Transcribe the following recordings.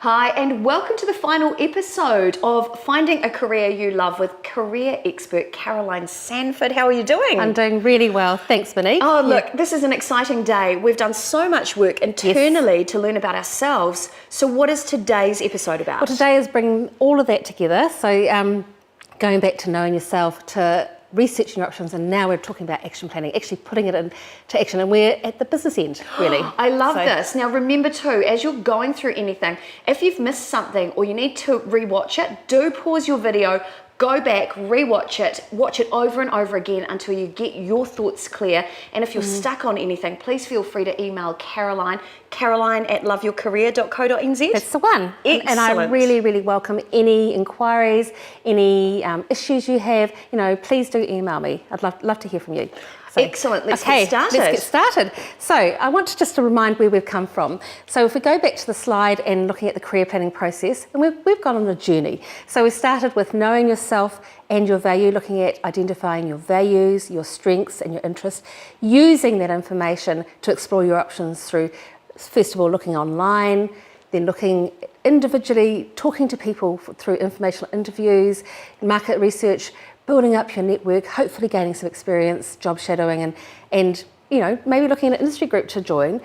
Hi, and welcome to the final episode of Finding a Career You Love with career expert Caroline Sanford. How are you doing? I'm doing really well. Thanks, Monique. Oh, look, this is an exciting day. We've done so much work internally to learn about ourselves. So what is today's episode about? Well, today is bringing all of that together. So going back to knowing yourself, to researching your options, and now we're talking about action planning, actually putting it into action, and we're at the business end, really. I love this. Now remember too, as you're going through anything, if you've missed something or you need to rewatch it, do pause your video, go back, rewatch it, watch it over and over again until you get your thoughts clear. And if you're stuck on anything, please feel free to email Caroline at loveyourcareer.co.nz. That's the one. Excellent. And I really, really welcome any inquiries, any issues you have. You know, please do email me. I'd love to hear from you. So, excellent. Let's get started. Let's get started. So I want to just to remind where we've come from. So if we go back to the slide and looking at the career planning process, and we've gone on a journey. So we started with knowing yourself and your value, looking at identifying your values, your strengths and your interests, using that information to explore your options through, first of all, looking online, then looking individually, talking to people through informational interviews, market research, building up your network, hopefully gaining some experience, job shadowing, and you know, maybe looking at an industry group to join.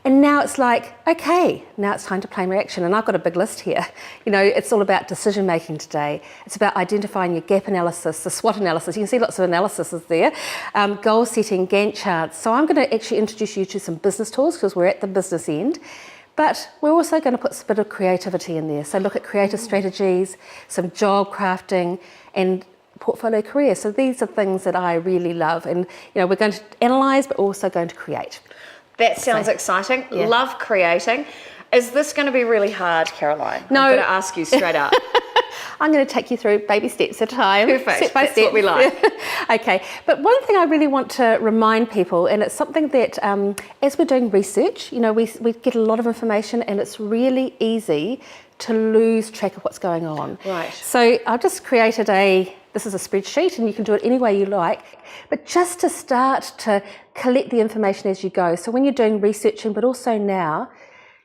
And now it's like, okay, now it's time to plan your action. And I've got a big list here. You know, it's all about decision making today. It's about identifying your gap analysis, the SWOT analysis. You can see lots of analysis there. Goal setting, Gantt charts. So I'm going to actually introduce you to some business tools because we're at the business end. But we're also going to put a bit of creativity in there. So look at creative strategies, some job crafting, and portfolio career. So these are things that I really love, and you know, we're going to analyse but also going to create. That sounds exciting. Yeah. Love creating. Is this going to be really hard, Caroline? No. I'm going to ask you straight up. I'm going to take you through baby steps at a time. Perfect. Step by That's step. what we like. Okay, but one thing I really want to remind people, and it's something that as we're doing research, you know, we get a lot of information and it's really easy to lose track of what's going on. Right. So I've just created this is a spreadsheet, and you can do it any way you like, but just to start to collect the information as you go. So when you're doing researching, but also now,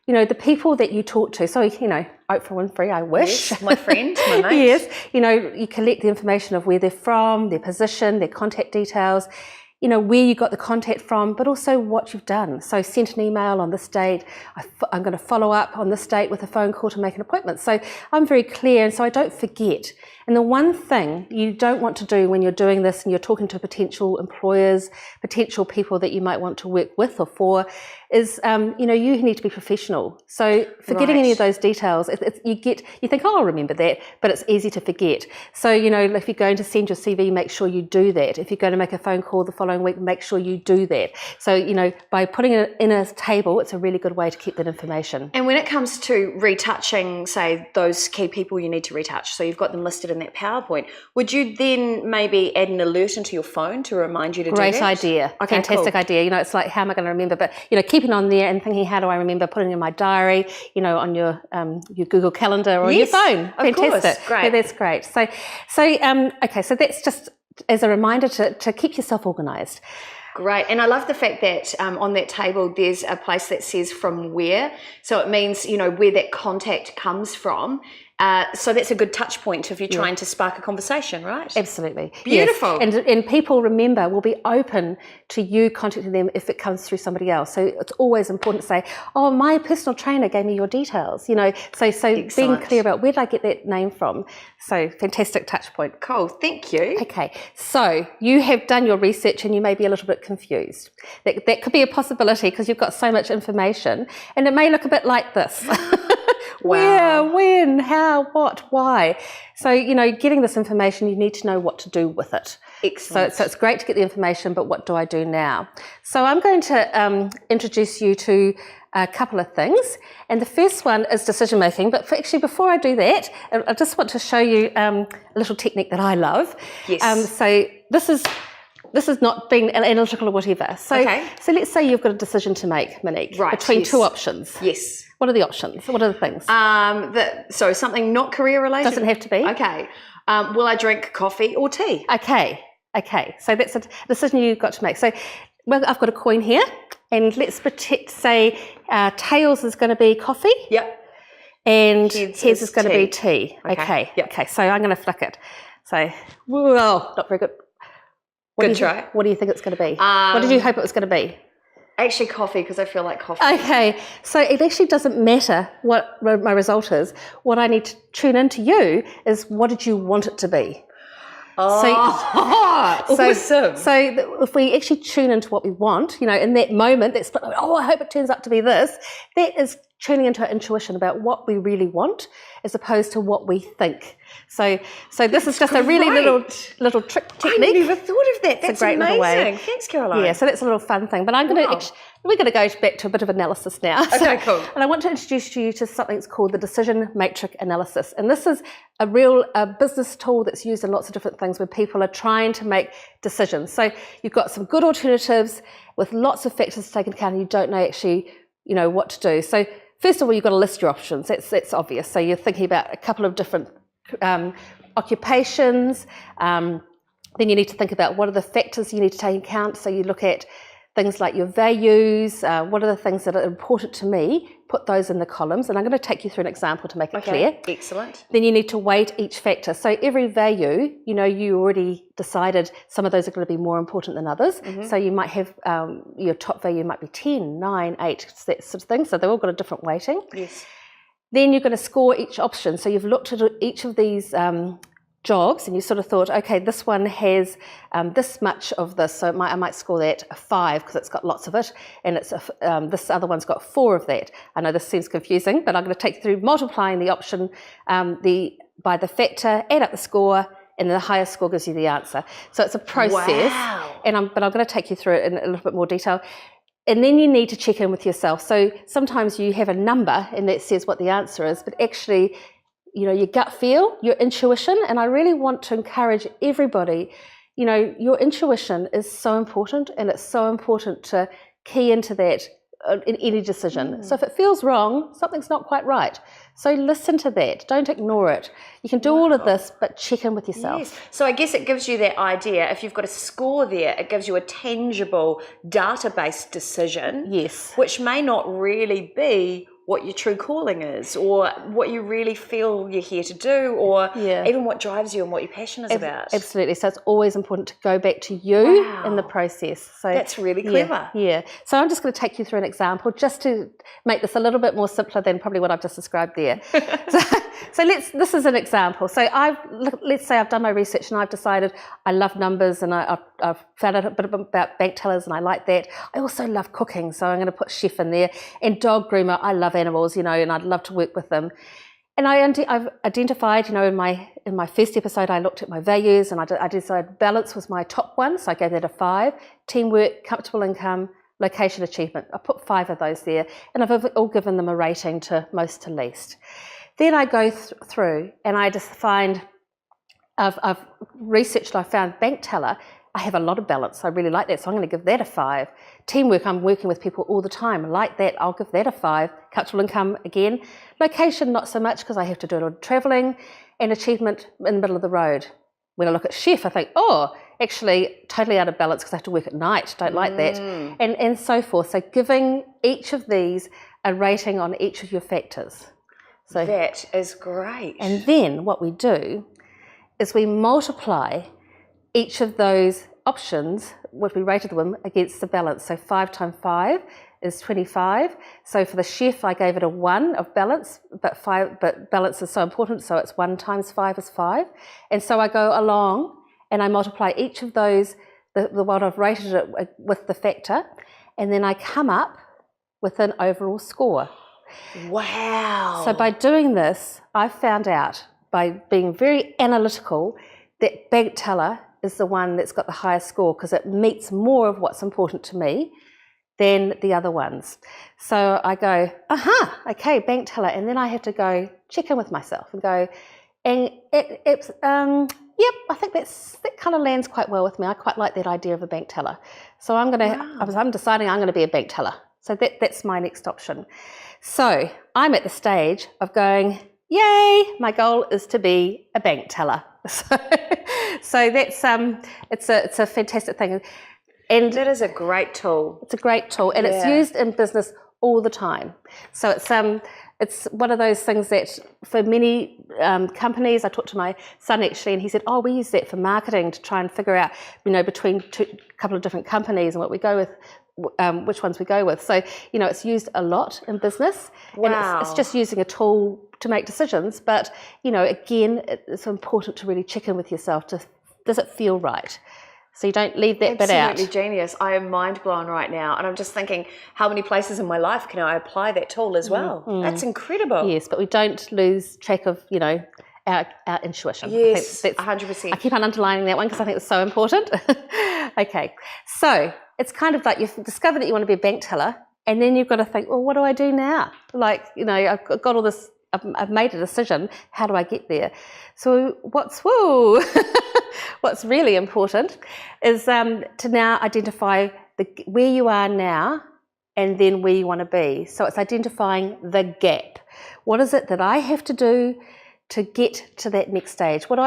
you know, the people that you talk to, so, you know, Oprah Winfrey, I wish. Yes, my friend, my mate. Yes, you know, you collect the information of where they're from, their position, their contact details, you know, where you got the contact from, but also what you've done. So sent an email on this date, I'm going to follow up on this date with a phone call to make an appointment. So I'm very clear, and so I don't forget. And the one thing you don't want to do when you're doing this and you're talking to potential employers, potential people that you might want to work with or for, is you know, you need to be professional. So forgetting any of those details, you think, oh, I'll remember that, but it's easy to forget. So, you know, if you're going to send your CV, make sure you do that. If you're going to make a phone call the following week, make sure you do that. So, you know, by putting it in a table, it's a really good way to keep that information. And when it comes to retouching, say, those key people you need to retouch, so you've got them listed in that PowerPoint, would you then maybe add an alert into your phone to remind you to do that? Great idea. Okay, fantastic idea. You know, it's like, how am I going to remember? But, you know, keeping on there and thinking, how do I remember, putting it in my diary, you know, on your Google Calendar or on your phone. Fantastic. Course. Great. Yeah, that's great. So okay, so that's just as a reminder to keep yourself organised. Great. And I love the fact that on that table there's a place that says from where. So it means, you know, where that contact comes from. So that's a good touch point if you're trying to spark a conversation, right? Absolutely. Beautiful. Yes. And people, remember, will be open to you contacting them if it comes through somebody else. So it's always important to say, oh, my personal trainer gave me your details, you know. So being clear about where did I get that name from. So fantastic touch point. Cool. Thank you. Okay. So you have done your research and you may be a little bit confused. That could be a possibility because you've got so much information, and it may look a bit like this. Where, when, how, what, why. So, you know, getting this information, you need to know what to do with it. Excellent. So it's great to get the information, but what do I do now? So I'm going to introduce you to a couple of things. And the first one is decision making. But before I do that, I just want to show you a little technique that I love. Yes. So this is not being analytical or whatever. So let's say you've got a decision to make, Monique, between two options. Yes. What are the options? What are the things? So something not career related? Doesn't have to be. Okay. Will I drink coffee or tea? Okay. So that's a decision you've got to make. So I've got a coin here, and let's say tails is going to be coffee. Yep. and Heads heads is is going to be T. T. Okay. Okay. Yep. Okay. So I'm going to flick it. So, well, not very good. Good try. What do you think it's going to be? What did you hope it was going to be? Actually, coffee, because I feel like coffee. Okay, so it actually doesn't matter what my result is. What I need to tune into you is what did you want it to be? Awesome. So if we actually tune into what we want, in that moment, that's, I hope it turns out to be this, that is tuning into our intuition about what we really want as opposed to what we think. So this is just a really little trick technique. I never thought of that. That's a great amazing. little way. Thanks, Caroline. Yeah, so that's a little fun thing. But we're going to go back to a bit of analysis now. Okay, cool. And I want to introduce you to something that's called the decision matrix analysis. And this is a real business tool that's used in lots of different things where people are trying to make decisions. So you've got some good alternatives with lots of factors to take into account and you don't know actually, what to do. So first of all, you've got to list your options. That's obvious. So you're thinking about a couple of different occupations. Then you need to think about what are the factors you need to take into account. So you look at things like your values, what are the things that are important to me, put those in the columns, and I'm going to take you through an example to make it clear. Excellent. Then you need to weight each factor. So every value, you already decided some of those are going to be more important than others. So you might have your top value might be 10, 9, 8, that sort of thing. So they've all got a different weighting. Yes. Then you're going to score each option. So you've looked at each of these jobs and you sort of thought, okay, this one has this much of this, so I might score that a 5 because it's got lots of it, and it's this other one's got 4 of that. I know this seems confusing, but I'm going to take you through multiplying the option by the factor, add up the score, and the highest score gives you the answer. So it's a process, but I'm going to take you through it in a little bit more detail. And then you need to check in with yourself. So sometimes you have a number and that says what the answer is, but actually your gut feel, your intuition, and I really want to encourage everybody, your intuition is so important, and it's so important to key into that in any decision. So if it feels wrong, something's not quite right. So listen to that. Don't ignore it. You can do all of this, but check in with yourself. Yes. So I guess it gives you that idea. If you've got a score there, it gives you a tangible database decision. Yes. Which may not really be what your true calling is, or what you really feel you're here to do, or even what drives you and what your passion is about. Absolutely. So it's always important to go back to you in the process. So that's really clever. Yeah. So I'm just going to take you through an example just to make this a little bit more simpler than probably what I've just described there. So this is an example. So let's say I've done my research and I've decided I love numbers, and I've found out a bit about bank tellers and I like that. I also love cooking, so I'm going to put chef in there, and dog groomer. I love animals, and I'd love to work with them. And I've identified, in my first episode, I looked at my values, and I decided balance was my top one, so I gave that a 5. Teamwork, comfortable income, location, achievement. I put 5 of those there, and I've all given them a rating to most to least. Then I go through and I just find, I've researched, I found bank teller, I have a lot of balance. I really like that, so I'm going to give that a 5. Teamwork, I'm working with people all the time. I like that, I'll give that a 5. Comfortable income, again. Location, not so much because I have to do a lot of travelling. And achievement, in the middle of the road. When I look at chef, I think, actually totally out of balance because I have to work at night. Don't like that. And so forth. So giving each of these a rating on each of your factors. So that is great. And then what we do is we multiply each of those options, what we rated them, against the balance. So 5 times 5 is 25. So for the chef, I gave it a 1 of balance, but balance is so important, so it's 1 times 5 is 5. And so I go along and I multiply each of those, the what I've rated it with the factor, and then I come up with an overall score. Wow. So by doing this, I found out, by being very analytical, that bank teller is the one that's got the highest score because it meets more of what's important to me than the other ones. So I go, okay, bank teller, and then I have to go check in with myself and go, and it's yep, I think that kind of lands quite well with me. I quite like that idea of a bank teller. So I'm deciding I'm going to be a bank teller. So that's my next option. So I'm at the stage of going, yay, my goal is to be a bank teller. So that's it's a fantastic thing. And that is a great tool. It's a great tool, and it's used in business all the time. So it's It's one of those things that for many companies, I talked to my son actually, and he said, oh, we use that for marketing to try and figure out, between a couple of different companies and what we go with, which ones we go with. So, it's used a lot in business. Wow. And it's just using a tool to make decisions. But, again, it's important to really check in with yourself. Does it feel right? So you don't leave that bit out. Absolutely genius. I am mind blown right now. And I'm just thinking, how many places in my life can I apply that tool as well? That's incredible. Yes, but we don't lose track of, our intuition. Yes, 100%. I keep on underlining that one because I think it's so important. Okay, so it's kind of like you've discovered that you want to be a bank teller, and then you've got to think, well, what do I do now? Like, I've got all this, I've made a decision. How do I get there? So what's really important is to now identify where you are now and then where you want to be. So it's identifying the gap. What is it that I have to do to get to that next stage? What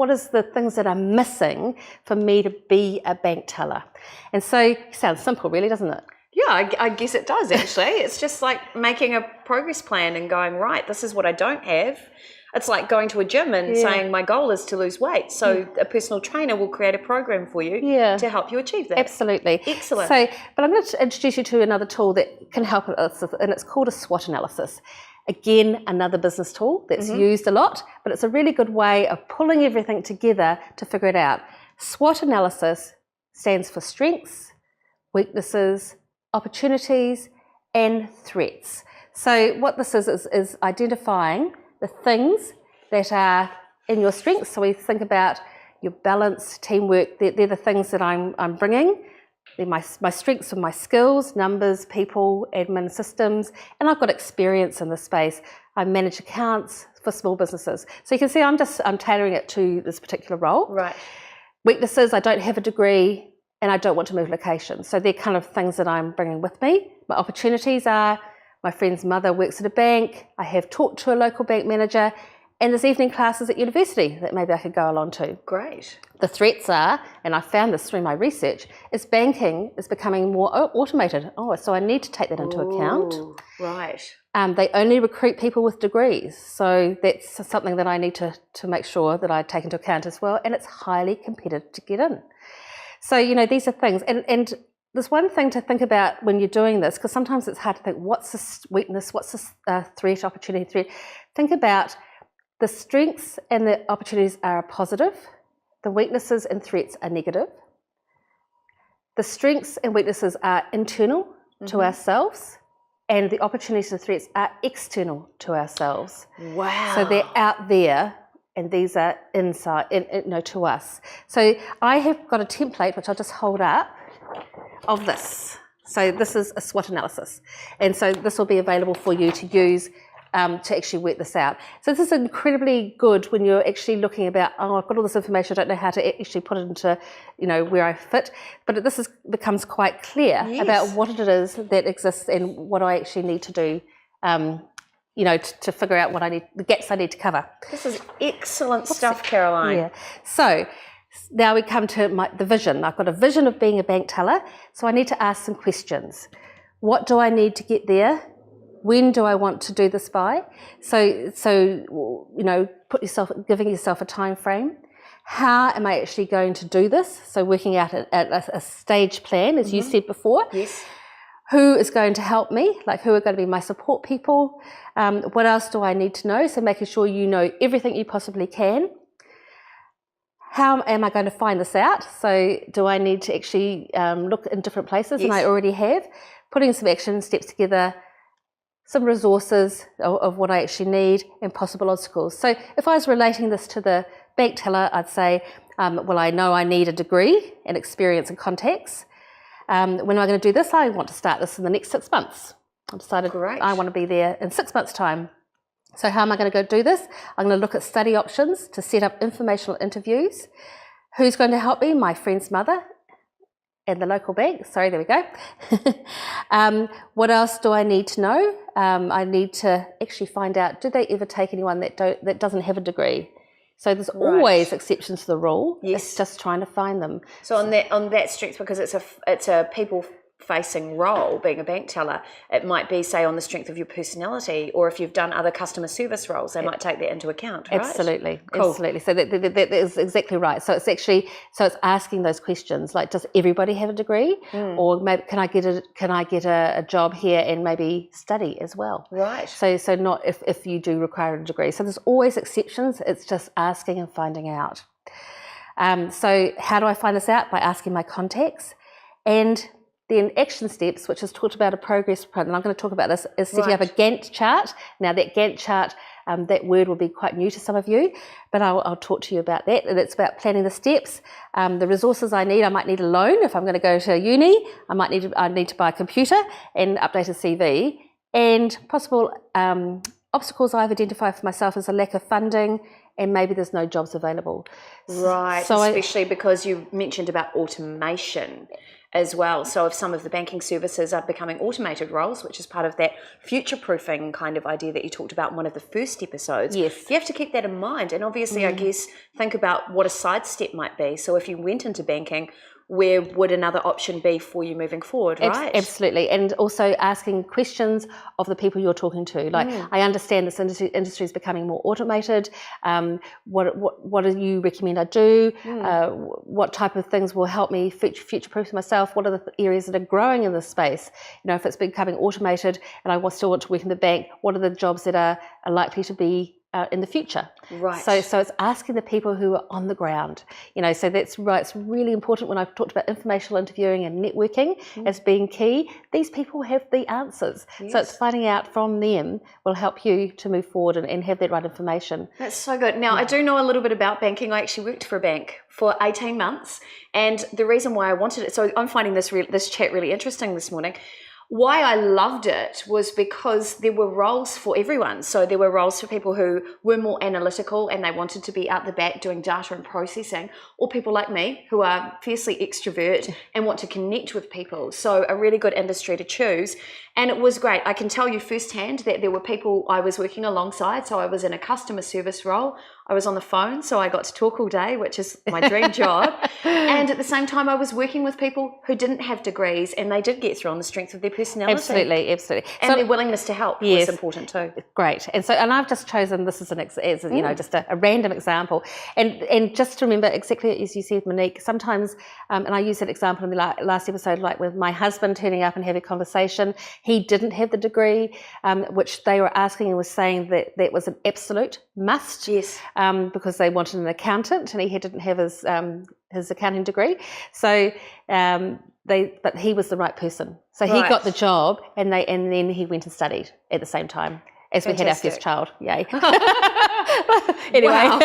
is the things that are missing for me to be a bank teller? And so it sounds simple, really, doesn't it? Yeah, I guess it does actually. It's just like making a progress plan and going, right, this is what I don't have. It's like going to a gym and saying my goal is to lose weight. So a personal trainer will create a program for you to help you achieve that. Absolutely. Excellent. So, but I'm going to introduce you to another tool that can help us, and it's called a SWOT analysis. Again, another business tool that's used a lot, but it's a really good way of pulling everything together to figure it out. SWOT analysis stands for strengths, weaknesses, opportunities, and threats. So what this is identifying the things that are in your strengths. So we think about your balance, teamwork, they're the things that I'm bringing. They're my strengths and my skills, numbers, people, admin systems, and I've got experience in this space. I manage accounts for small businesses. So you can see I'm tailoring it to this particular role. Right. Weaknesses, I don't have a degree and I don't want to move location. So they're kind of things that I'm bringing with me. My opportunities are my friend's mother works at a bank, I have talked to a local bank manager, and there's evening classes at university that maybe I could go along to. Great. The threats are, and I found this through my research, is banking is becoming more automated. Oh, so I need to take that into account. Right. They only recruit people with degrees. So that's something that I need to make sure that I take into account as well. And it's highly competitive to get in. So, these are things. And there's one thing to think about when you're doing this, because sometimes it's hard to think, what's the weakness, what's the threat, opportunity, threat. Think about the strengths and the opportunities are positive. The weaknesses and threats are negative. The strengths and weaknesses are internal to ourselves, and the opportunities and threats are external to ourselves. Wow. So they're out there, and these are inside, to us. So I have got a template, which I'll just hold up, of this. So this is a SWOT analysis. And so this will be available for you to use to actually work this out. So this is incredibly good when you're actually looking about, I've got all this information, I don't know how to actually put it into, where I fit. But this becomes quite clear about what it is that exists and what I actually need to do, to figure out the gaps I need to cover. This is excellent stuff, Caroline. Yeah. So now we come to the vision. I've got a vision of being a bank teller, so I need to ask some questions. What do I need to get there? When do I want to do this by? So giving yourself a time frame. How am I actually going to do this? So working out a stage plan, as you said before. Yes. Who is going to help me? Like, who are going to be my support people? What else do I need to know? So making sure you know everything you possibly can. How am I going to find this out? So do I need to actually look in different places? Yes. And I already have. Putting some action steps together, some resources of what I actually need, and possible obstacles. So if I was relating this to the bank teller, I'd say, I know I need a degree and experience and contacts. When am I going to do this? I want to start this in the next 6 months. I've decided I want to be there in 6 months' time. So how am I going to go do this? I'm going to look at study options to set up informational interviews. Who's going to help me? My friend's mother and the local bank. Sorry, there we go. What else do I need to know? I need to actually find out, do they ever take anyone that doesn't have a degree? So there's always exceptions to the rule. Yes. It's just trying to find them. So on that strength, because it's a people facing role, being a bank teller, it might be, say, on the strength of your personality, or if you've done other customer service roles, they might take that into account, right? Absolutely, Cool. absolutely. So that is exactly right. So it's asking those questions like, does everybody have a degree, or maybe can I get a job here and maybe study as well? Right. So not if you do require a degree. So there's always exceptions. It's just asking and finding out. So how do I find this out? By asking my contacts. And then action steps, which is talked about a progress plan, and I'm going to talk about this, is setting up a Gantt chart. Now that Gantt chart, that word will be quite new to some of you, but I'll talk to you about that. And it's about planning the steps, the resources I need. I might need a loan if I'm going to go to uni. I need to buy a computer and update a CV. And possible obstacles I've identified for myself is a lack of funding, and maybe there's no jobs available. Right, so especially because you mentioned about automation as well. So if some of the banking services are becoming automated roles, which is part of that future-proofing kind of idea that you talked about in one of the first episodes, yes, you have to keep that in mind. And obviously, I guess, think about what a sidestep might be. So if you went into banking, where would another option be for you moving forward, right? Absolutely. And also asking questions of the people you're talking to. Like, I understand this industry is becoming more automated. What do you recommend I do? What type of things will help me future-proof myself? What are the areas that are growing in this space? You know, if it's becoming automated and I still want to work in the bank, what are the jobs that are likely to be in the future? Right. So it's asking the people who are on the ground. You know, so that's right. It's really important when I've talked about informational interviewing and networking as being key. These people have the answers. Yes. So it's finding out from them will help you to move forward and have that right information. That's so good. Now, I do know a little bit about banking. I actually worked for a bank for 18 months. And the reason why I wanted it, so I'm finding this chat really interesting this morning. Why I loved it was because there were roles for everyone. So there were roles for people who were more analytical and they wanted to be out the back doing data and processing, or people like me who are fiercely extrovert and want to connect with people. So a really good industry to choose. And it was great. I can tell you firsthand that there were people I was working alongside. So I was in a customer service role. I was on the phone, so I got to talk all day, which is my dream job. And at the same time, I was working with people who didn't have degrees, and they did get through on the strength of their personality. Absolutely. And their willingness to help was important too. Great. And I've just chosen this as just a random example. And just to remember exactly as you said, Monique, sometimes, and I used that example in the last episode, like with my husband turning up and having a conversation, he didn't have the degree, which they were asking and was saying that was an absolute must. Yes. Because they wanted an accountant and he didn't have his accounting degree. So but he was the right person. So he got the job and then he went and studied at the same time as we had our first child. Yay. Anyway. Wow.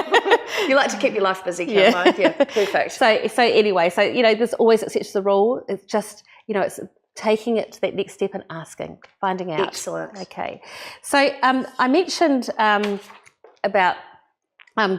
You like to keep your life busy, Caroline. Yeah, perfect. So anyway, there's always exceptions to the rule. It's just, it's taking it to that next step and asking, finding out. Excellent. Okay. So I mentioned about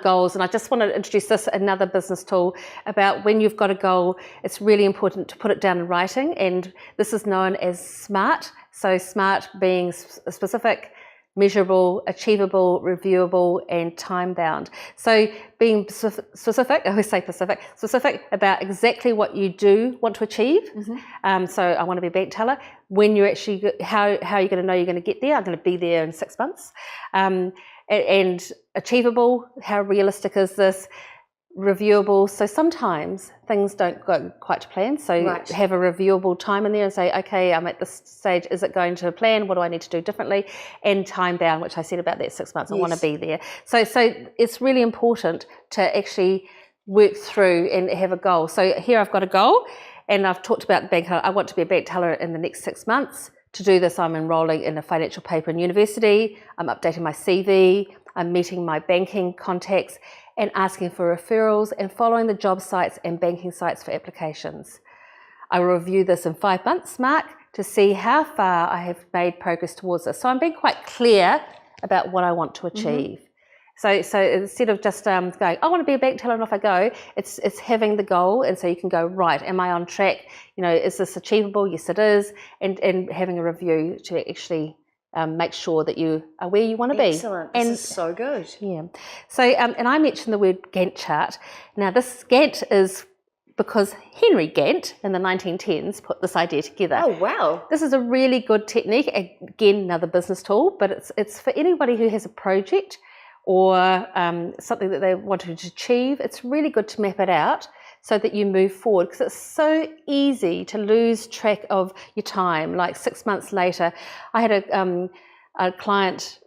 goals, and I just want to introduce another business tool about when you've got a goal. It's really important to put it down in writing, and this is known as SMART. So SMART being specific, measurable, achievable, reviewable, and time-bound. So being specific, I always say specific about exactly what you do want to achieve. So I want to be a bank teller. When you're actually, how are you going to know you're going to get there? I'm going to be there in 6 months. And achievable, how realistic is this? Reviewable, so sometimes things don't go quite to plan, so have a reviewable time in there and say, okay, I'm at this stage, is it going to plan? What do I need to do differently? And time bound, which I said about that 6 months, I want to be there. So it's really important to actually work through and have a goal. So here I've got a goal, and I've talked about the bank teller. I want to be a bank teller in the next 6 months. To do this, I'm enrolling in a financial paper in university, I'm updating my CV, I'm meeting my banking contacts and asking for referrals and following the job sites and banking sites for applications. I will review this in 5 months, Mark, to see how far I have made progress towards this. So I'm being quite clear about what I want to achieve. So instead of just going, I want to be a bank teller and off I go, it's having the goal, and so you can go, right, am I on track? Is this achievable? Yes, it is. And having a review to actually make sure that you are where you want to be. Excellent. This is so good. Yeah. So, and I mentioned the word Gantt chart. Now, this Gantt is because Henry Gantt in the 1910s put this idea together. Oh, wow. This is a really good technique. Again, another business tool, but it's for anybody who has a project or something that they want to achieve. It's really good to map it out so that you move forward, because it's so easy to lose track of your time. Like 6 months later, I had a client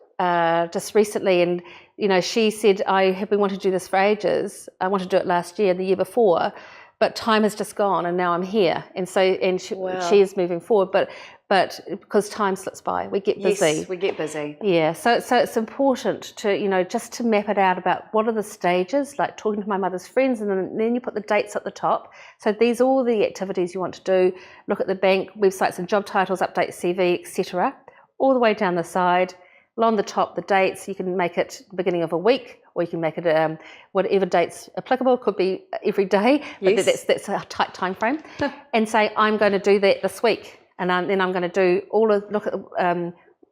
just recently, and she said, I have been wanting to do this for ages. I wanted to do it last year, the year before, but time has just gone, and now I'm here. And so, she is moving forward, but because time slips by, we get busy. Yes, we get busy. Yeah, so it's important to, just to map it out about what are the stages, like talking to my mother's friends, and then you put the dates at the top. So these are all the activities you want to do. Look at the bank websites and job titles, update CV, etc. All the way down the side. Along the top, the dates, you can make it the beginning of a week, or you can make it whatever date's applicable. Could be every day, but yes. that's a tight time frame. And say, I'm going to do that this week. And then I'm going to do look at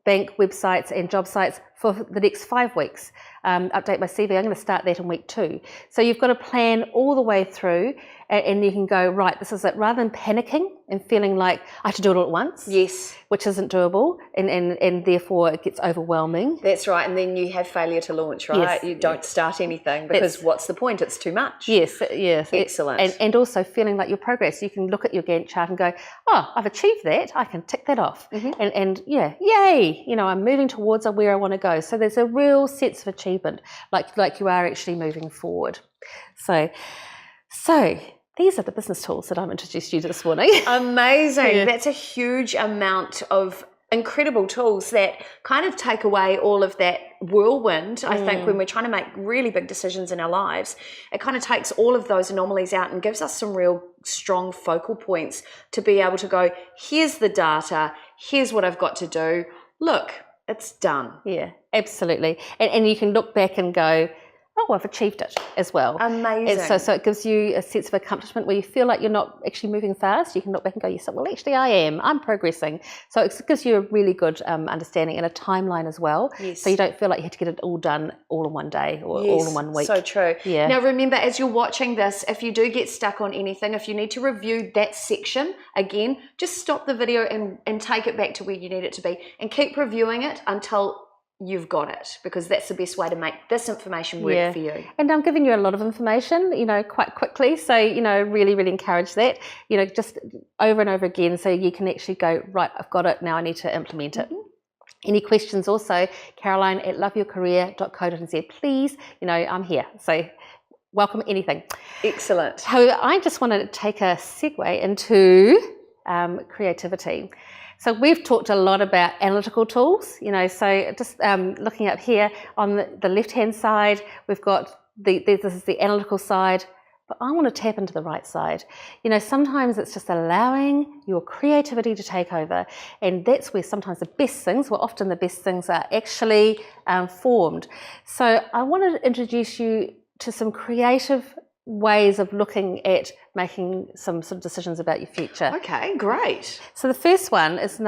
bank websites and job sites for the next 5 weeks. Update my CV. I'm going to start that in week 2. So you've got to plan all the way through, and you can go, right, this is it. Rather than panicking and feeling like I have to do it all at once, yes, which isn't doable, and therefore it gets overwhelming. That's right, and then you have failure to launch, right? Yes. You don't start anything because what's the point? It's too much. Yes. Excellent. And also feeling like your progress. You can look at your Gantt chart and go, oh, I've achieved that. I can tick that off. Mm-hmm. And yay, I'm moving towards where I want to go. So there's a real sense of achievement, like you are actually moving forward. So these are the business tools that I've introduced you to this morning. Amazing. Yeah. That's a huge amount of incredible tools that kind of take away all of that whirlwind. I think when we're trying to make really big decisions in our lives, it kind of takes all of those anomalies out and gives us some real strong focal points to be able to go, here's the data, here's what I've got to do. Look, it's done. Yeah, absolutely. And you can look back and go, oh, I've achieved it as well. Amazing. And so it gives you a sense of accomplishment where you feel like you're not actually moving fast. You can look back and go, yes, well, actually I am. I'm progressing. So it gives you a really good understanding and a timeline as well. Yes. So you don't feel like you have to get it all done all in one day or all in 1 week. So true. Yeah. Now remember, as you're watching this, if you do get stuck on anything, if you need to review that section again, just stop the video and take it back to where you need it to be, and keep reviewing it until you've got it, because that's the best way to make this information work for you. And I'm giving you a lot of information, quite quickly. So, really, really encourage that, just over and over again, so you can actually go, right, I've got it, now I need to implement it. Any questions also, caroline@loveyourcareer.co.nz. Please, I'm here. So welcome anything. Excellent. So I just wanted to take a segue into creativity. So we've talked a lot about analytical tools, so just looking up here on the left-hand side, we've got this is the analytical side, but I want to tap into the right side. Sometimes it's just allowing your creativity to take over, and that's where sometimes often the best things are actually formed. So I wanted to introduce you to some creative ways of looking at making some sort of decisions about your future. Okay, great. So the first one is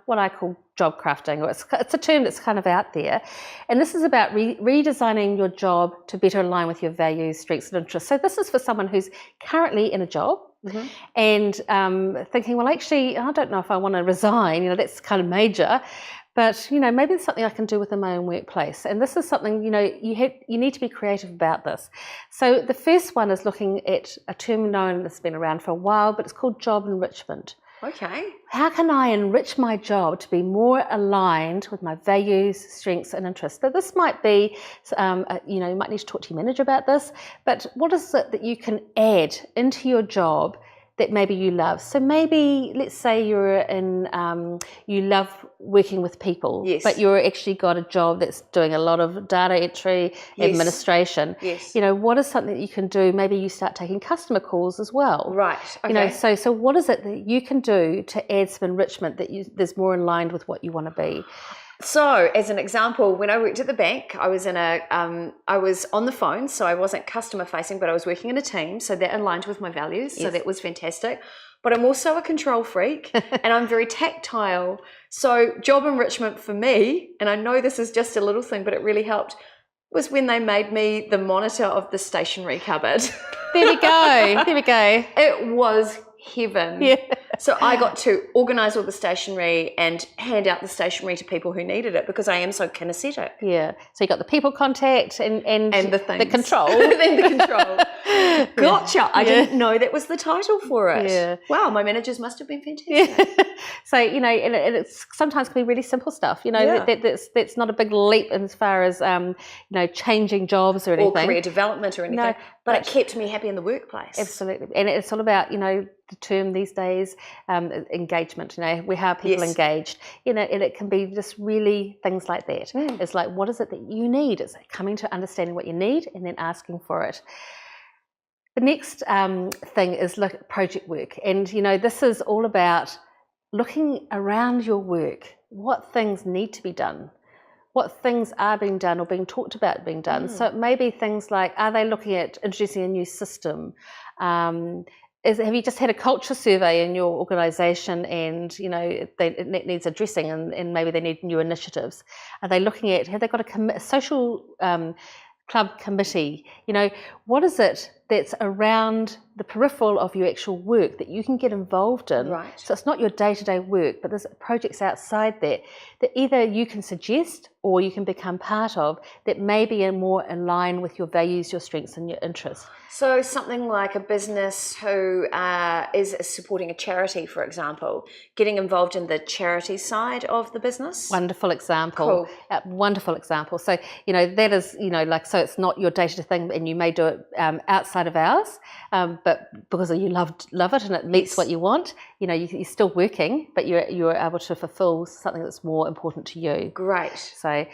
what I call job crafting, or it's a term that's kind of out there. And this is about redesigning your job to better align with your values, strengths and interests. So this is for someone who's currently in a job and thinking, well, actually, I don't know if I want to resign, that's kind of major. But, maybe it's something I can do within my own workplace. And this is something, you need to be creative about this. So the first one is looking at a term that's been around for a while, but it's called job enrichment. Okay. How can I enrich my job to be more aligned with my values, strengths and interests? So this might be, you might need to talk to your manager about this, but what is it that you can add into your job that maybe you love? So maybe, let's say you love working with people, but you're actually got a job that's doing a lot of data entry, administration. Yes. What is something that you can do? Maybe you start taking customer calls as well. Right. Okay. So what is it that you can do to add some enrichment that's more aligned with what you want to be? So, as an example, when I worked at the bank, I was on the phone, so I wasn't customer facing, but I was working in a team, so that aligned with my values. So that was fantastic. But I'm also a control freak, and I'm very tactile. So job enrichment for me, and I know this is just a little thing, but it really helped. was when they made me the monitor of the stationery cupboard. There we go. There we go. It was heaven. Yeah. So I got to organise all the stationery and hand out the stationery to people who needed it because I am so kinesthetic. Yeah. So you got the people contact and the things. The control. And the control. Gotcha. I didn't know that was the title for it. Yeah. Wow, my managers must have been fantastic. Yeah. So, you know, and it's sometimes can be really simple stuff, you know, that's not a big leap as far as, you know, changing jobs or anything. Or career development or anything. No, but it kept me happy in the workplace. Absolutely. And it's all about, you know, the term these days, engagement, you know, how are people engaged, you know, and it can be just really things like that. It's like, what is it that you need? It's like coming to understanding what you need and then asking for it. The next thing is look at project work. And, you know, this is all about looking around your work. What things need to be done? What things are being done or being talked about being done? So it may be things like, are they looking at introducing a new system? Have you just had a culture survey in your organisation and, you know, it needs addressing and maybe they need new initiatives? Are they looking at, have they got a social club committee? You know, what is it that's around the peripheral of your actual work that you can get involved in? Right. So it's not your day-to-day work, but there's projects outside that either you can suggest or you can become part of that may be more in line with your values, your strengths and your interests. So something like a business who is supporting a charity, for example, getting involved in the charity side of the business? Wonderful example. Cool. Wonderful example. So, you know, that is, you know, like, so it's not your day-to-day thing and you may do it outside of ours, but because you love it and it meets what you want, you know, you're still working, but you're able to fulfill something that's more important to you. Great. So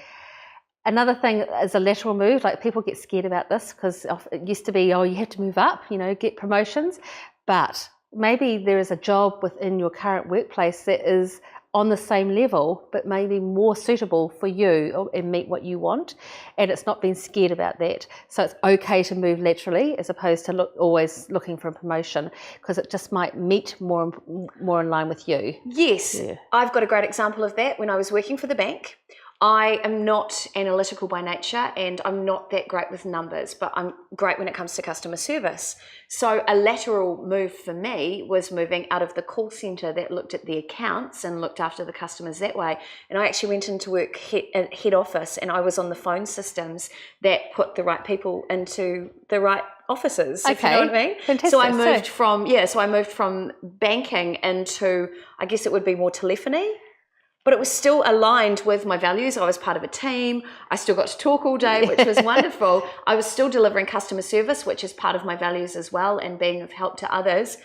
another thing is a lateral move. Like, people get scared about this because it used to be, oh, you have to move up, you know, get promotions, but maybe there is a job within your current workplace that is on the same level, but maybe more suitable for you and meet what you want. And it's not being scared about that. So it's okay to move laterally as opposed to always looking for a promotion, because it just might meet more in line with you. Yes, yeah. I've got a great example of that. When I was working for the bank, I am not analytical by nature and I'm not that great with numbers, but I'm great when it comes to customer service. So a lateral move for me was moving out of the call centre that looked at the accounts and looked after the customers that way. And I actually went into work at head office, and I was on the phone systems that put the right people into the right offices, if you know what I mean. Fantastic. So I moved from banking into, I guess it would be more telephony. But it was still aligned with my values. I was part of a team. I still got to talk all day, which was wonderful. I was still delivering customer service, which is part of my values as well, and being of help to others.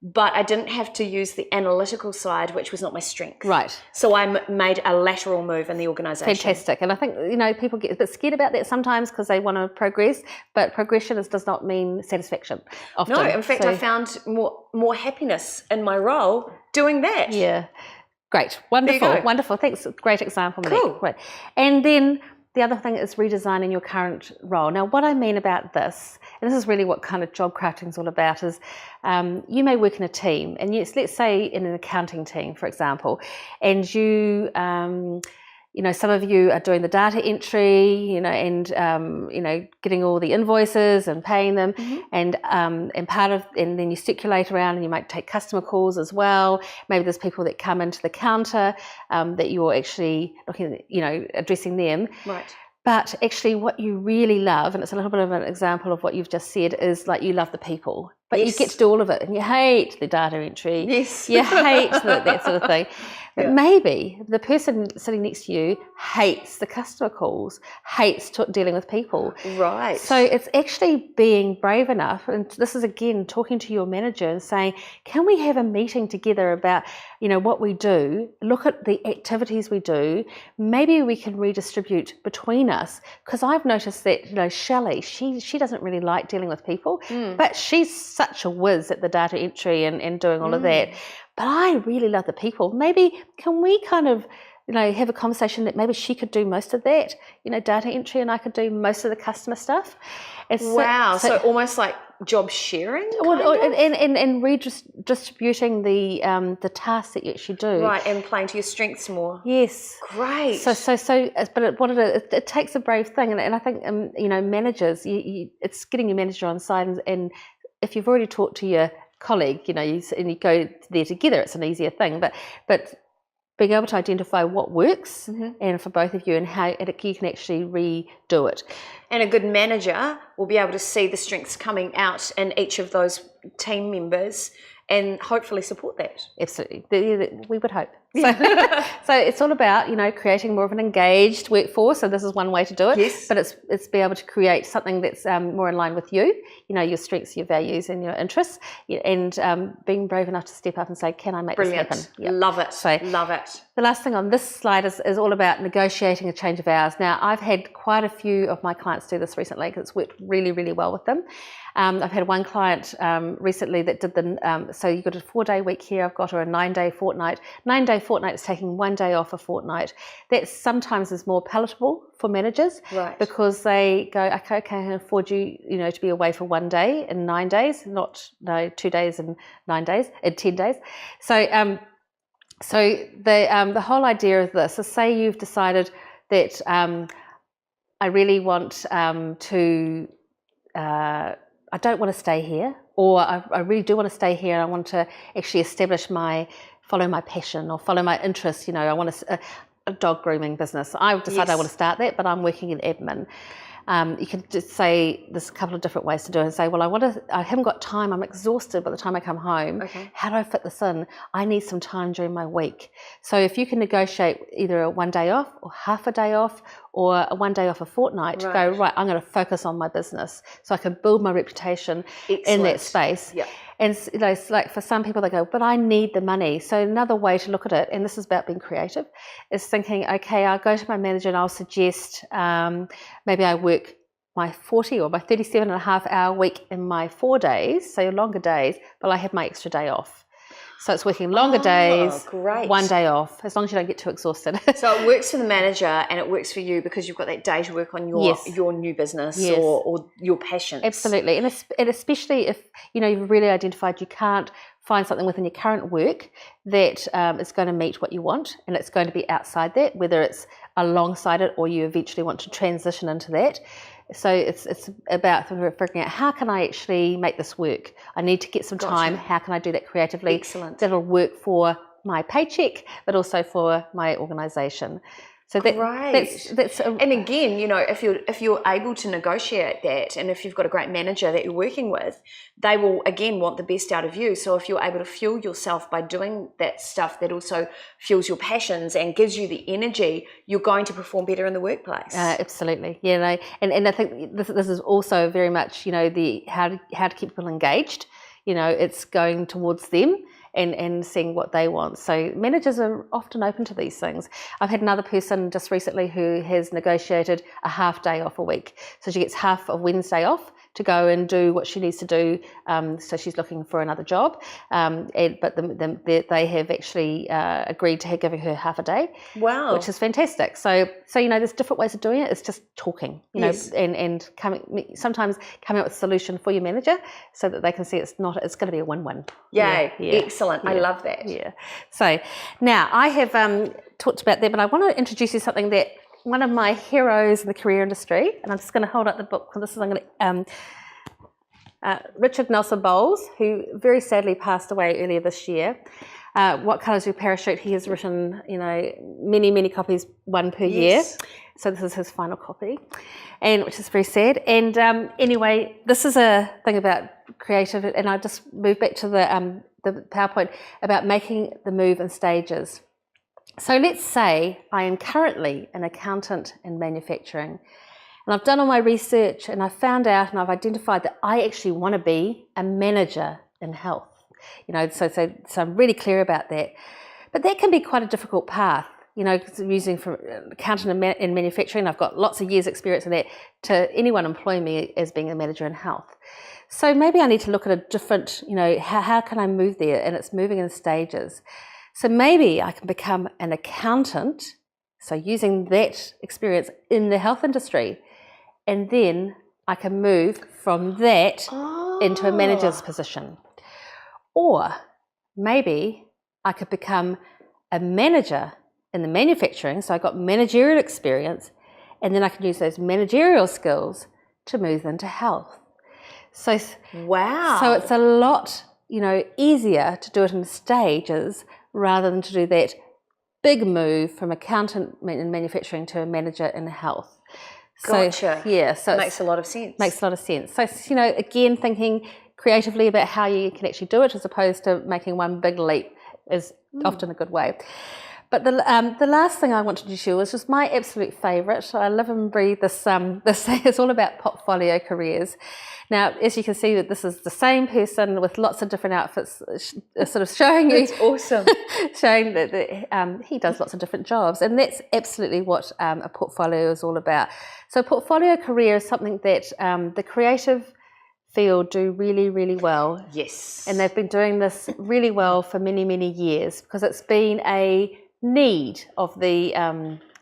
But I didn't have to use the analytical side, which was not my strength. Right. So I made a lateral move in the organisation. Fantastic. And I think, you know, people get a bit scared about that sometimes because they want to progress, but progression does not mean satisfaction often. No, in fact, I found more happiness in my role doing that. Yeah. Great, wonderful. Thanks, great example, Monique. Cool. Right. And then the other thing is redesigning your current role. Now, what I mean about this, and this is really what kind of job crafting is all about, is you may work in a team, and let's say in an accounting team, for example, and you, you know, some of you are doing the data entry, you know, and you know, getting all the invoices and paying them, and then you circulate around, and you might take customer calls as well. Maybe there's people that come into the counter that you're actually looking at, you know, addressing them. Right. But actually, what you really love, and it's a little bit of an example of what you've just said, is like you love the people. But you get to do all of it, and you hate the data entry. Yes. You hate that sort of thing. But maybe the person sitting next to you hates the customer calls, hates dealing with people. Right. So it's actually being brave enough, and this is again talking to your manager and saying, can we have a meeting together about, you know, what we do, look at the activities we do, maybe we can redistribute between us. Because I've noticed that, you know, Shelley, she doesn't really like dealing with people, but she's such a whiz at the data entry and doing all of that. But I really love the people. Maybe can we kind of, you know, have a conversation that maybe she could do most of that, you know, data entry, and I could do most of the customer stuff. Wow. So almost like job sharing, and redistributing the tasks that you actually do. Right, and playing to your strengths more. Yes. Great. But it takes a brave thing, and I think managers, it's getting your manager on side, and if you've already talked to your colleague, and you go there together, it's an easier thing. But being able to identify what works and for both of you, and how you can actually redo it. And a good manager will be able to see the strengths coming out in each of those team members and hopefully support that. Absolutely. We would hope. So it's all about, creating more of an engaged workforce. So this is one way to do it. Yes. But it's be able to create something that's more in line with you, your strengths, your values and your interests, and being brave enough to step up and say, can I make Brilliant. this happen? Yep. Love it. So love it. the last thing on this slide is all about negotiating a change of hours. Now, I've had quite a few of my clients do this recently because it's worked really, really well with them. I've had one client recently that did so you've got a 4-day week here, I've got her a 9-day fortnight. 9-day fortnight is taking 1 day off a fortnight. That sometimes is more palatable for managers, right? Because they go, okay, I can afford you, to be away for 1 day in 9 days, not 2 days and 9 days, in 10 days. So the whole idea of this is, say you've decided that I really want I don't want to stay here, or I really do want to stay here and I want to actually establish follow my passion or follow my interests. I want a dog grooming business. I've decided I want to start that, but I'm working in admin. You can just say there's a couple of different ways to do it, and say, well, I haven't got time, I'm exhausted by the time I come home. Okay. How do I fit this in? I need some time during my week. So if you can negotiate either a 1 day off or half a day off or a 1 day off a fortnight, right. Go, right, I'm going to focus on my business so I can build my reputation in that space. Yep. And it's like for some people, they go, but I need the money. So another way to look at it, and this is about being creative, is thinking, okay, I'll go to my manager and I'll suggest maybe I work my 40 or my 37.5-hour week in my 4 days, so longer days, but I have my extra day off. So it's working longer days, great. 1 day off, as long as you don't get too exhausted. So it works for the manager and it works for you because you've got that day to work on your new business or your passions. Absolutely. And especially if, you've really identified you can't find something within your current work that is going to meet what you want, and it's going to be outside that, whether it's alongside it or you eventually want to transition into that. So it's about figuring out, how can I actually make this work? I need to get some time. How can I do that creatively? Excellent. That'll work for my paycheck, but also for my organisation. So that's and again, if you're able to negotiate that, and if you've got a great manager that you're working with, they will again want the best out of you. So if you're able to fuel yourself by doing that stuff that also fuels your passions and gives you the energy, you're going to perform better in the workplace. Absolutely, yeah. And I think this is also very much the how to keep people engaged. It's going towards them. And seeing what they want. So managers are often open to these things. I've had another person just recently who has negotiated a half day off a week. So she gets half of Wednesday off to go and do what she needs to do. So she's looking for another job. But they have actually agreed to giving her half a day. Wow. Which is fantastic. So there's different ways of doing it. It's just talking, yes. and sometimes coming up with a solution for your manager so that they can see it's going to be a win-win. Yay. Yeah. Excellent. Yeah. I love that. Yeah. So now I have talked about that, but I want to introduce you to something that one of my heroes in the career industry, and I'm just going to hold up the book. Richard Nelson Bowles, who very sadly passed away earlier this year. What Colours Your Parachute? He has written, many, many copies, one per year. So this is his final copy, and which is very sad. And anyway, this is a thing about creative, and I just moved back to the PowerPoint about making the move in stages. So let's say I am currently an accountant in manufacturing, and I've done all my research and I've found out and I've identified that I actually want to be a manager in health. So I'm really clear about that. But that can be quite a difficult path, because I'm using from accountant in manufacturing. I've got lots of years experience in that, to anyone employing me as being a manager in health. So maybe I need to look at a different, how can I move there? And it's moving in stages. So maybe I can become an accountant, so using that experience in the health industry, and then I can move from that into a manager's position. Or maybe I could become a manager in the manufacturing, so I got managerial experience, and then I can use those managerial skills to move into health. So wow. So it's a lot, easier to do it in stages rather than to do that big move from accountant in manufacturing to a manager in health. Gotcha. So, yeah, so it makes a lot of sense. Makes a lot of sense. So, again, thinking creatively about how you can actually do it as opposed to making one big leap is often a good way. But the last thing I wanted to share was just my absolute favourite. I live and breathe this. This is all about portfolio careers. Now, as you can see, that this is the same person with lots of different outfits, sort of showing you. It's awesome. Showing that he does lots of different jobs, and that's absolutely what a portfolio is all about. So, a portfolio career is something that the creative field do really, really well. Yes. And they've been doing this really well for many, many years because it's been a need of the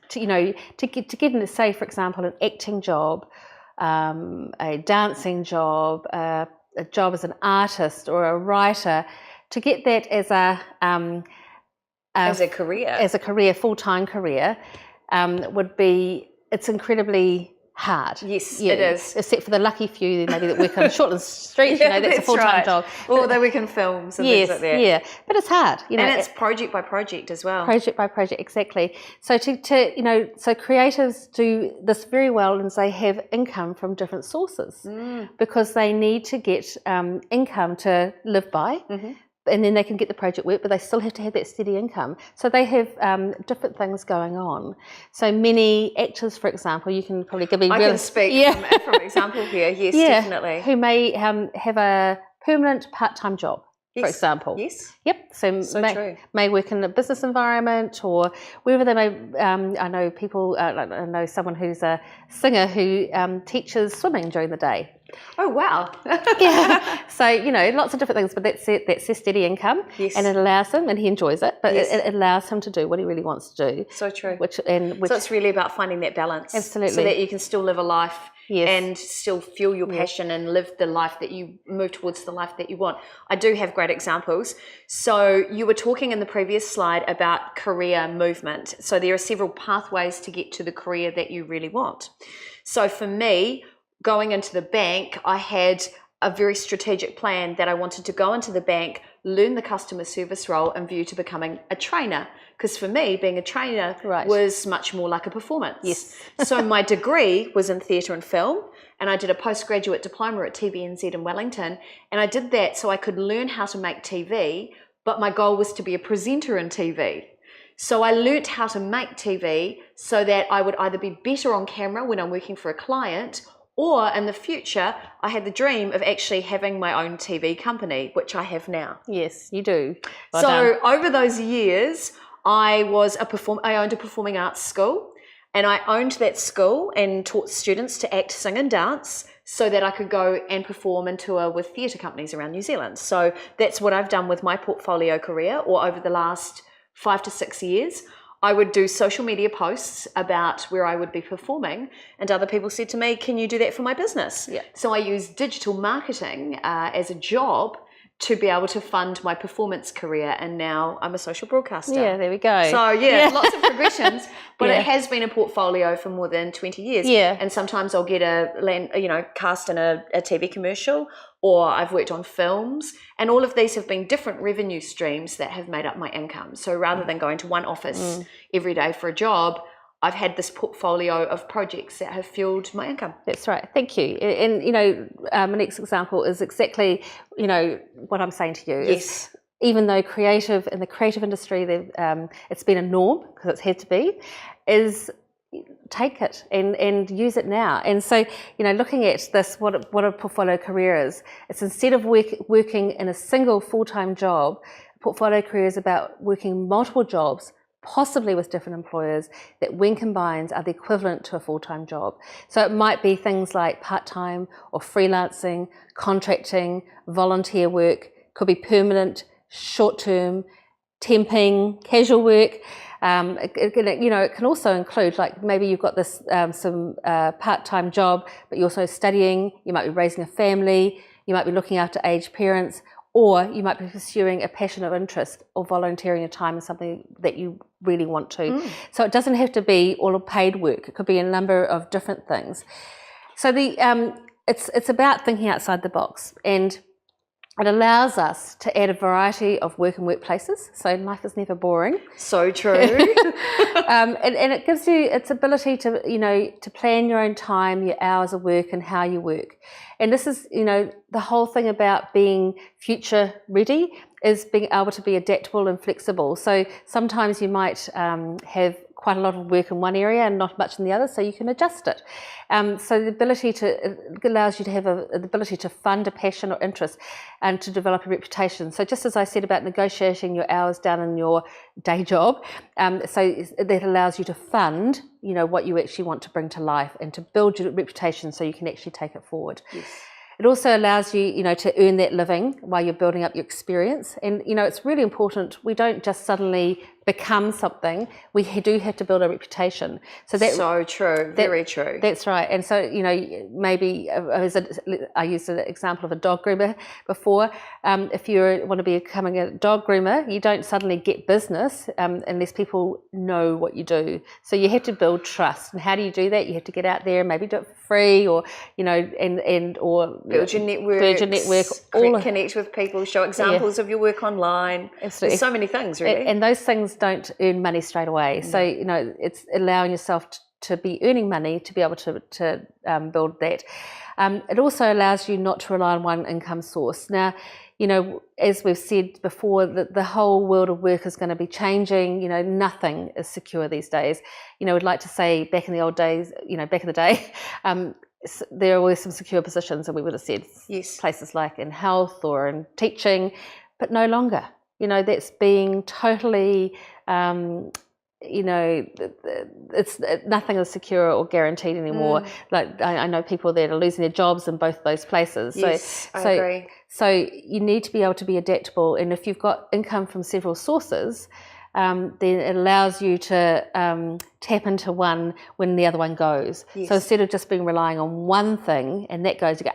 to get into, say, for example, an acting job, a dancing job, a job as an artist or a writer, to get that as a career, full-time career, it's incredibly hard. Yes, it is. Except for the lucky few maybe that work on Shortland Street, that's a full-time job. Or they work in films and things like that. Yeah, but it's hard. And it's project by project as well. Project by project, exactly. So so creatives do this very well, and they have income from different sources because they need to get income to live by. Mm-hmm. And then they can get the project work, but they still have to have that steady income. So they have different things going on. So many actors, for example, you can probably give me... I can speak from example here, yes, definitely. Who may have a permanent part-time job, for example. Yes. Yep. So may work in a business environment or wherever they may... I know people, I know someone who's a singer who teaches swimming during the day. Oh, wow. Yeah. So, lots of different things, but that's it. That's their steady income. Yes. And it allows him, and he enjoys it, but it allows him to do what he really wants to do. So true. So it's really about finding that balance. Absolutely. So that you can still live a life and still feel your passion and live the life that you move towards, the life that you want. I do have great examples. So you were talking in the previous slide about career movement. So there are several pathways to get to the career that you really want. So for me, going into the bank, I had a very strategic plan that I wanted to go into the bank, learn the customer service role in view to becoming a trainer. Because for me, being a trainer was much more like a performance. Yes. So my degree was in theatre and film, and I did a postgraduate diploma at TVNZ in Wellington, and I did that so I could learn how to make TV, but my goal was to be a presenter in TV. So I learnt how to make TV so that I would either be better on camera when I'm working for a client, or in the future, I had the dream of actually having my own TV company, which I have now. Yes, you do. Well done. Over those years, I owned a performing arts school, and I owned that school and taught students to act, sing and dance so that I could go and perform and tour with theatre companies around New Zealand. So that's what I've done with my portfolio career, or over the last 5 to 6 years. I would do social media posts about where I would be performing, and other people said to me, can you do that for my business? Yeah. So I used digital marketing as a job to be able to fund my performance career, and now I'm a social broadcaster. Yeah, there we go. So lots of progressions, but it has been a portfolio for more than 20 years. Yeah. And sometimes I'll get cast in a TV commercial, or I've worked on films, and all of these have been different revenue streams that have made up my income. So rather than going to one office every day for a job, I've had this portfolio of projects that have fueled my income. That's right. Thank you. And my next example is exactly, what I'm saying to you. Yes. Even though in the creative industry, it's been a norm because it's had to be, is take it and use it now. And so, looking at this, what a portfolio career is, it's instead of working in a single full-time job, a portfolio career is about working multiple jobs, possibly with different employers, that when combined are the equivalent to a full-time job. So it might be things like part-time or freelancing, contracting, volunteer work, could be permanent, short-term, temping, casual work. It can also include, like, maybe you've got this some part-time job, but you're also studying, you might be raising a family, you might be looking after aged parents, or you might be pursuing a passion of interest or volunteering your time in something that you really want to. So it doesn't have to be all of paid work. It could be a number of different things. So it's about thinking outside the box, and it allows us to add a variety of work and workplaces, so life is never boring. So true. And it gives you its ability to, to plan your own time, your hours of work, and how you work. And this is, the whole thing about being future ready is being able to be adaptable and flexible. So sometimes you might have quite a lot of work in one area and not much in the other, so you can adjust it. So the ability it allows you to have the ability to fund a passion or interest and to develop a reputation. So just as I said about negotiating your hours down in your day job, so that allows you to fund, what you actually want to bring to life and to build your reputation so you can actually take it forward. Yes. It also allows you, to earn that living while you're building up your experience. And, it's really important. We don't just suddenly become something. We do have to build a reputation. So true. Very true. That's right. And so, maybe I used an example of a dog groomer before. If you want to be becoming a dog groomer, you don't suddenly get business unless people know what you do. So you have to build trust. And how do you do that? You have to get out there and maybe do it for free, or or build your network, connect with people, show examples of your work online. Absolutely. There's so many things, really. And those things don't earn money straight away. So, it's allowing yourself to be earning money to be able to build that. It also allows you not to rely on one income source. Now, as we've said before, the whole world of work is going to be changing. Nothing is secure these days. We'd like to say back in the old days, back in the day, there were some secure positions, and we would have said places like in health or in teaching, but no longer. That's being totally, it's nothing is secure or guaranteed anymore. Like I know people that are losing their jobs in both those places. Yes, I agree. So you need to be able to be adaptable, and if you've got income from several sources, then it allows you to tap into one when the other one goes. Yes. So instead of just relying on one thing and that goes, you go,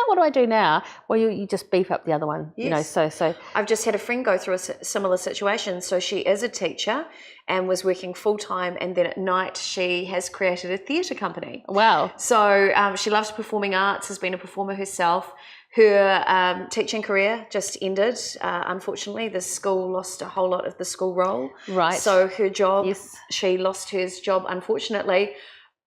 what do I do now? Well, you just beef up the other one. Yes. So I've just had a friend go through a similar situation. So she is a teacher and was working full time, and then at night she has created a theatre company. Wow. So she loves performing arts, has been a performer herself. Her teaching career just ended. Unfortunately, the school lost a whole lot of the school role. Right. So her job, she lost her job, unfortunately.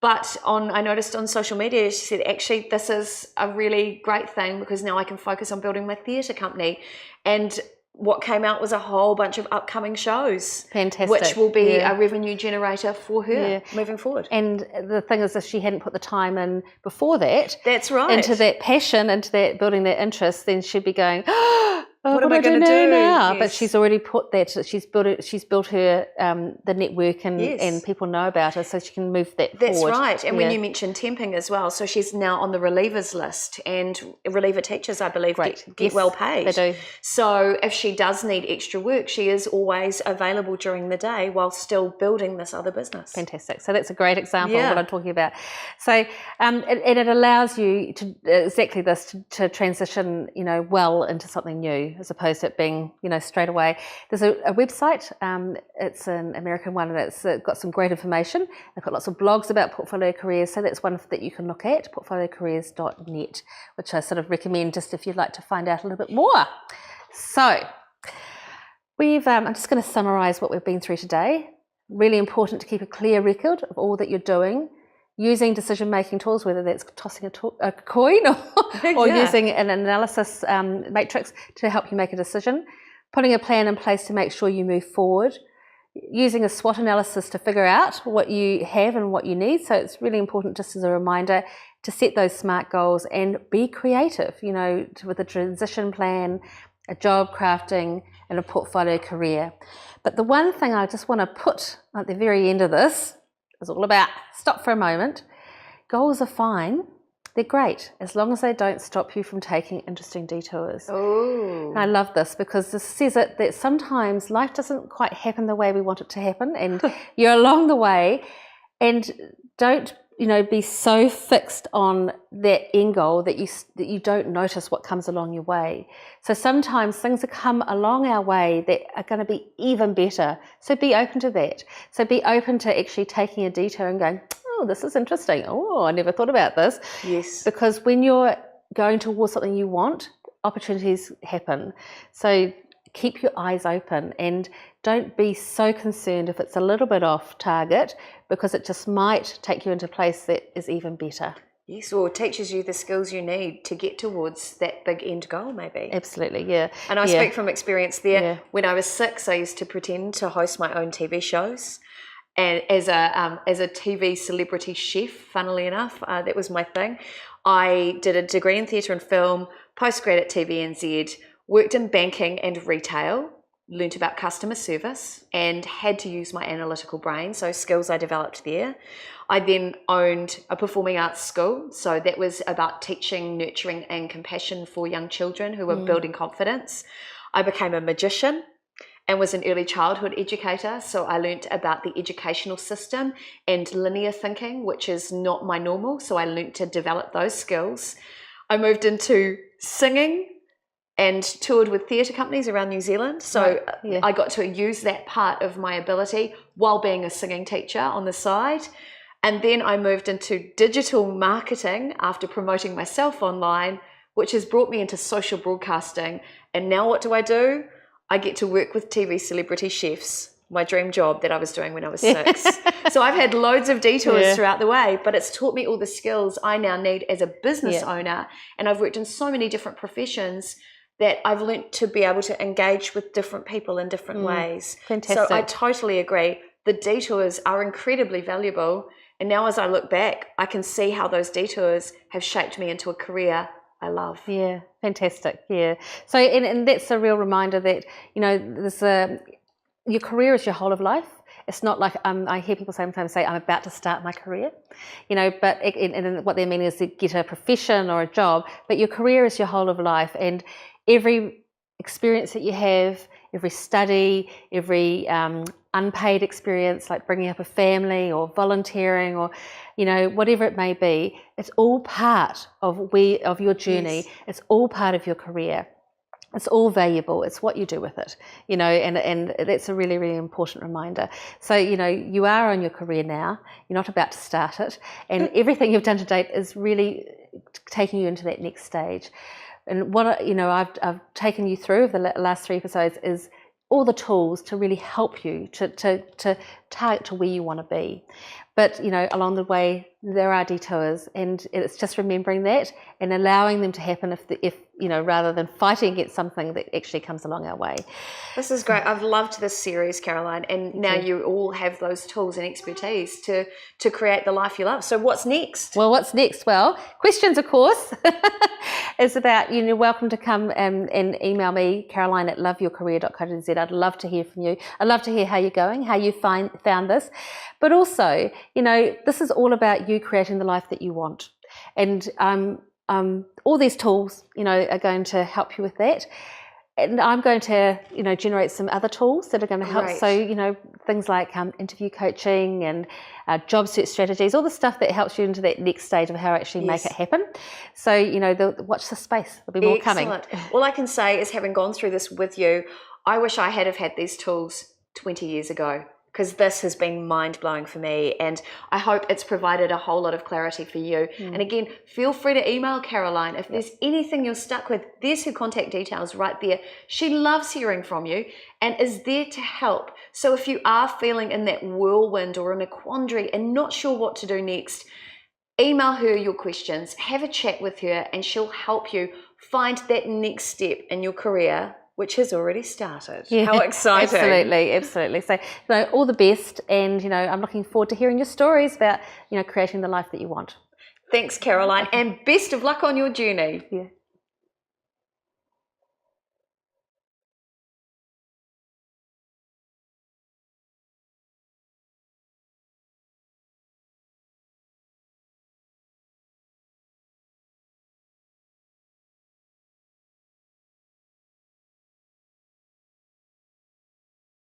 But I noticed on social media, she said, actually, this is a really great thing because now I can focus on building my theatre company. And what came out was a whole bunch of upcoming shows. Fantastic. Which will be a revenue generator for her moving forward. And the thing is, if she hadn't put the time in before that, that's right, into that passion, into that building that interest, then she'd be going, what am I going to do now? Yes. But she's already put that. She's built her the network, and people know about her, so she can move that That's forward. That's right. And when you mentioned temping as well, so she's now on the relievers list, and reliever teachers, I believe, get well paid. They do. So if she does need extra work, she is always available during the day while still building this other business. Fantastic. So that's a great example of what I'm talking about. So it allows you to exactly this to transition, well into something new, as opposed to it being, straight away. There's a website, it's an American one, and it's got some great information. They've got lots of blogs about portfolio careers, so that's one that you can look at, portfoliocareers.net, which I sort of recommend just if you'd like to find out a little bit more. So I'm just going to summarise what we've been through today. Really important to keep a clear record of all that you're doing, using decision-making tools, whether that's tossing a coin or using an analysis matrix to help you make a decision, putting a plan in place to make sure you move forward, using a SWOT analysis to figure out what you have and what you need. So it's really important, just as a reminder, to set those SMART goals and be creative, with a transition plan, a job crafting, and a portfolio career. But the one thing I just want to put at the very end of this is all about, stop for a moment. Goals are fine. They're great, as long as they don't stop you from taking interesting detours. Oh. And I love this because this says that sometimes life doesn't quite happen the way we want it to happen, and you're along the way, and don't be so fixed on that end goal that you don't notice what comes along your way. So sometimes things that come along our way that are going to be even better. So be open to that. So be open to actually taking a detour and going, oh, this is interesting. Oh, I never thought about this. Yes. Because when you're going towards something you want, opportunities happen. So keep your eyes open and don't be so concerned if it's a little bit off target, because it just might take you into a place that is even better. Yes, or it teaches you the skills you need to get towards that big end goal, maybe. Absolutely, yeah. And I speak from experience there. Yeah. When I was 6, I used to pretend to host my own TV shows. And as a TV celebrity chef, funnily enough, that was my thing. I did a degree in theatre and film, postgrad at TVNZ, worked in banking and retail, learnt about customer service, and had to use my analytical brain, so skills I developed there. I then owned a performing arts school, so that was about teaching, nurturing and compassion for young children who were building confidence. I became a magician and was an early childhood educator, so I learnt about the educational system and linear thinking, which is not my normal, so I learnt to develop those skills. I moved into singing and toured with theatre companies around New Zealand, so I got to use that part of my ability while being a singing teacher on the side. And then I moved into digital marketing after promoting myself online, which has brought me into social broadcasting. And now what do? I get to work with TV celebrity chefs, my dream job that I was doing when I was 6. So I've had loads of detours throughout the way, but it's taught me all the skills I now need as a business owner. And I've worked in so many different professions that I've learnt to be able to engage with different people in different ways. Fantastic. So I totally agree. The detours are incredibly valuable. And now as I look back, I can see how those detours have shaped me into a career I love. Yeah, fantastic. Yeah. So, and that's a real reminder that, there's your career is your whole of life. It's not like I hear people sometimes say, I'm about to start my career, but and what they mean is to get a profession or a job, but your career is your whole of life, and every experience that you have, every study, every unpaid experience, like bringing up a family or volunteering or, whatever it may be, it's all part of your journey. Yes. It's all part of your career. It's all valuable. It's what you do with it, and that's a really, really important reminder. So, you are on your career now. You're not about to start it. And everything you've done to date is really taking you into that next stage. And what, I've taken you through the last 3 episodes is all the tools to really help you to target to where you want to be. But, along the way, there are detours, and it's just remembering that and allowing them to happen if rather than fighting against something that actually comes along our way. This is great. I've loved this series, Caroline, and now you all have those tools and expertise to create the life you love. So what's next? Well, what's next? Well, questions, of course, is about, welcome to come and email me, caroline@loveyourcareer.co.nz. I'd love to hear from you. I'd love to hear how you're going, how you found this. But also, this is all about you creating the life that you want. And all these tools, are going to help you with that. And I'm going to, generate some other tools that are going to help. Great. So, things like interview coaching and job search strategies, all the stuff that helps you into that next stage of how to actually make it happen. So, watch the space. There'll be more coming. All I can say is, having gone through this with you, I wish I had had these tools 20 years ago, because this has been mind-blowing for me, and I hope it's provided a whole lot of clarity for you. And again, feel free to email Caroline if there's anything you're stuck with. There's her contact details right there. She loves hearing from you and is there to help. So if you are feeling in that whirlwind or in a quandary and not sure what to do next, email her your questions, have a chat with her, and she'll help you find that next step in your career, which has already started. Yeah, how exciting. Absolutely. So, all the best, and, I'm looking forward to hearing your stories about, creating the life that you want. Thanks, Caroline, and best of luck on your journey. Yeah.